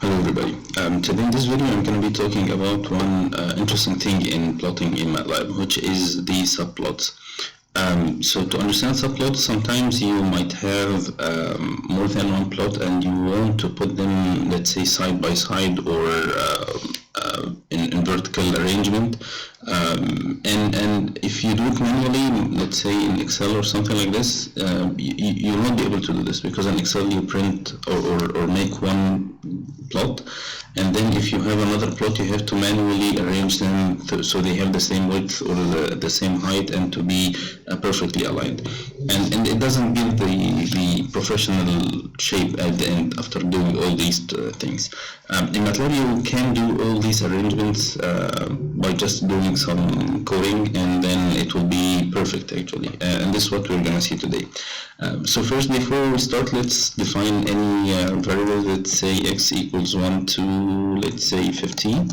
Hello everybody. Today in this video I'm going to be talking about one interesting thing in plotting in Matlab, which is the subplots. So to understand subplots, sometimes you might have more than one plot and you want to put them, let's say, side by side or in vertical arrangement. And if you do it manually, let's say in Excel or something like this, you won't be able to do this, because in Excel you print or make one plot, and then if you have another plot you have to manually arrange them so they have the same width or the same height and to be perfectly aligned, and it doesn't give the professional shape at the end after doing all these things. In Matlab you can do all these arrangements by just doing some coding, and then it will be perfect actually, and this is what we're gonna see today. So first, before we start, let's define any variable. Let's say x equals 1 to, let's say, 15,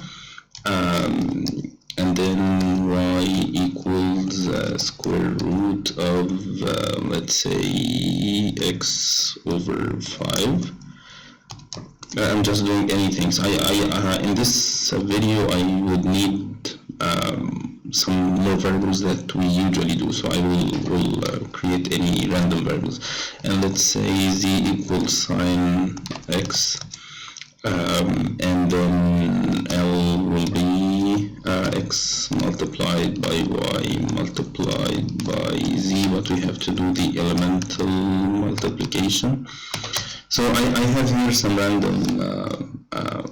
and then y equals square root of let's say x over 5. I'm just doing anything. So in this video I would need some more variables that we usually do, so I will create any random variables, and let's say z equals sine x, and then L will be x multiplied by y multiplied by z, but we have to do the elemental multiplication. So I have here some random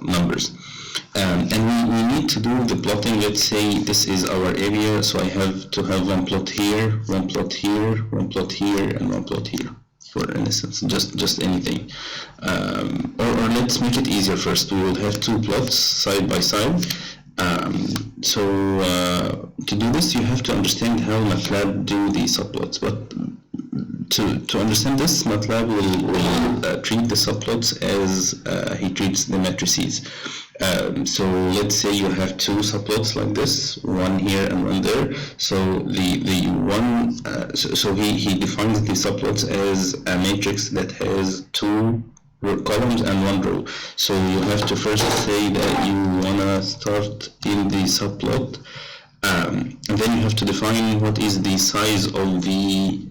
numbers, and we need to do the plotting. Let's say this is our area, so I have to have one plot here, one plot here, one plot here, and one plot here, for instance, just anything. Or let's make it easier first. We will have two plots side by side. So to do this you have to understand how Matlab do the subplots, but to understand this, Matlab will treat the subplots as he treats the matrices. So let's say you have two subplots like this, one here and one there. So the one so he defines the subplots as a matrix that has two columns and one row. So you have to first say that you wanna start in the subplot, and then you have to define what is the size of the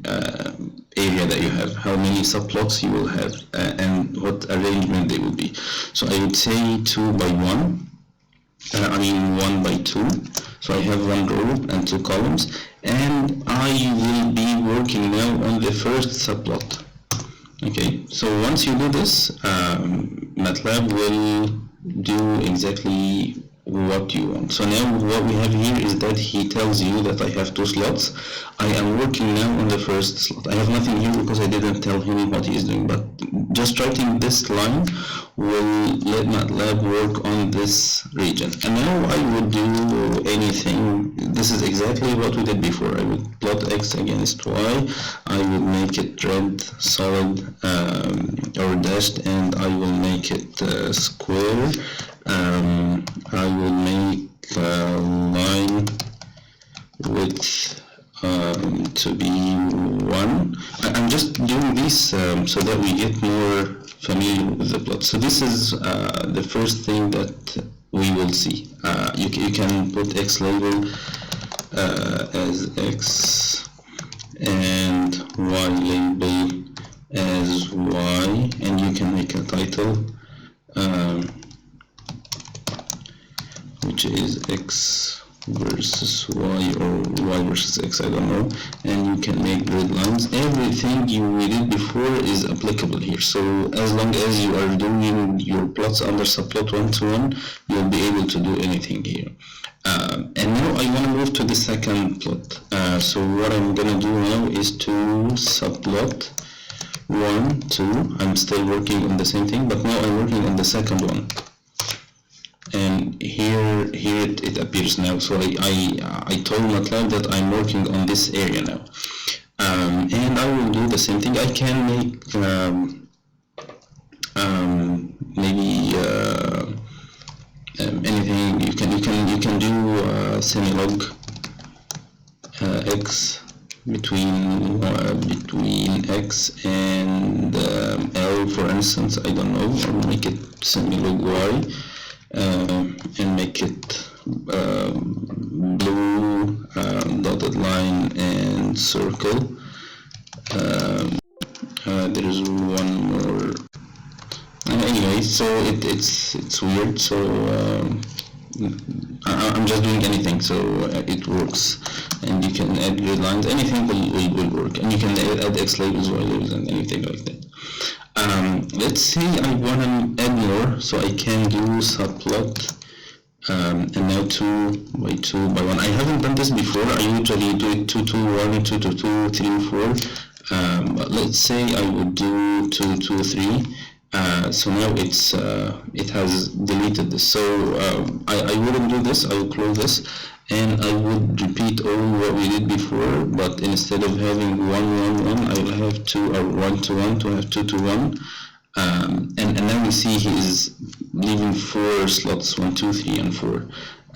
area that you have, how many subplots you will have, and what arrangement they will be. So I would say 2 by 1, 1 by 2. So I have one row and two columns, and I will be working now on the first subplot. Okay, so once you do this, Matlab will do exactly what you want. So now what we have here is that he tells you that I have two slots. I am working now on the first slot. I have nothing here because I didn't tell him what he is doing, but just writing this line will let Matlab work on this region. And now I would do anything. This is exactly what we did before. I would plot x against y. I would make it red, solid, or dashed, and I will make it square. I will make line width to be 1. I'm just doing this so that we get more familiar with the plot. So this is the first thing that we will see. You can put x label as x and y label as y, and you can make a title which is x versus y, or y versus x, I don't know, and you can make grid lines. Everything we did before is applicable here, so as long as you are doing your plots under subplot 1 to 1, you'll be able to do anything here. And now I want to move to the second plot. So what I'm gonna do now is to subplot 1, 2. I'm still working on the same thing, but now I'm working on the second one. And here it appears now. So I told Matlab that I'm working on this area now, and I will do the same thing. I can make maybe anything. You can do semilog x between x and L, for instance, I don't know, or make it semi-log y, and make it blue, dotted line and circle. There is one more. Anyway, so it's weird. So I'm just doing anything, so it works, and you can add grid lines. Anything will work, and you can add X labels, Y labels, and anything like that. Let's say I want to add more, so I can do subplot. And now 2 by 2 by 1. I haven't done this before. I usually do it 2 2 1 2 2 2 3 4. But let's say I would do 2 2 3. So now it has deleted this. So I wouldn't do this. I will close this, and I would repeat all what we did before. But instead of having 1 1 1, I will have 2 or 1 to 1 to have 2 to 1. And now we see he is leaving 4 slots, 1 2 3 and 4,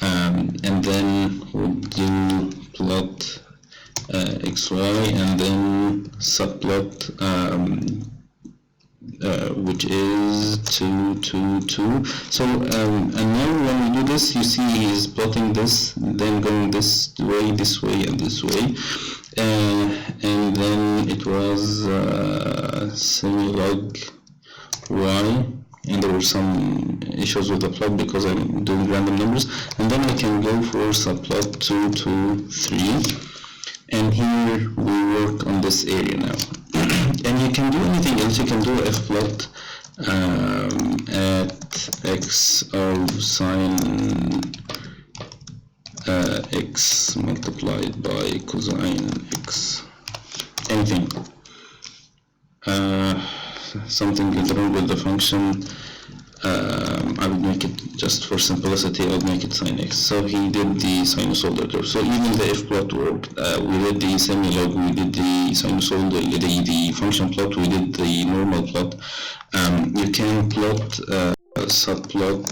and then we'll do plot xy, and then subplot, which is 2 2 2. So and now when we do this, you see he is plotting this, then going this way, and this way, and then it was semi-log y, and there were some issues with the plot because I'm doing random numbers, and then I can go for subplot 2 2 3, and here we work on this area now. And you can do anything else. You can do fplot at x of sine x multiplied by cosine x, anything. Something is wrong with the function. I would make it, just for simplicity, I would make it sin x. So he did the sinusoidal curve. So even the fplot worked. We did the semi-log, we did the sinusoidal, the function plot, we did the normal plot. You can plot subplot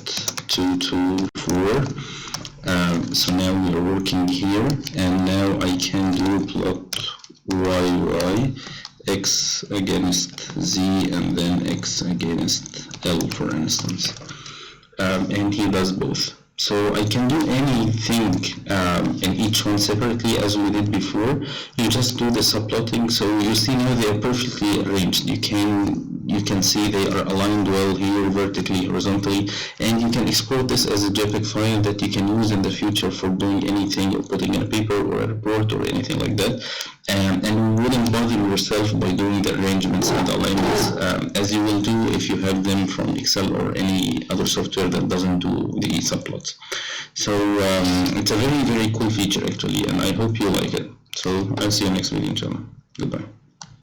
2 2 4. So now we are working here, and now I can do plot y, x against z, and then x against L, for instance, and he does both. So I can do anything in each one separately as we did before. You just do the subplotting. So you see now they are perfectly arranged. You can see they are aligned well here, vertically, horizontally, and you can export this as a JPEG file that you can use in the future for doing anything, or putting in a paper or a report or anything like that. And you wouldn't bother yourself by doing the arrangements and alignments, as you will do if you have them from Excel or any other software that doesn't do the subplots. So it's a very, very cool feature actually, and I hope you like it. So I'll see you next video, inshallah. Goodbye.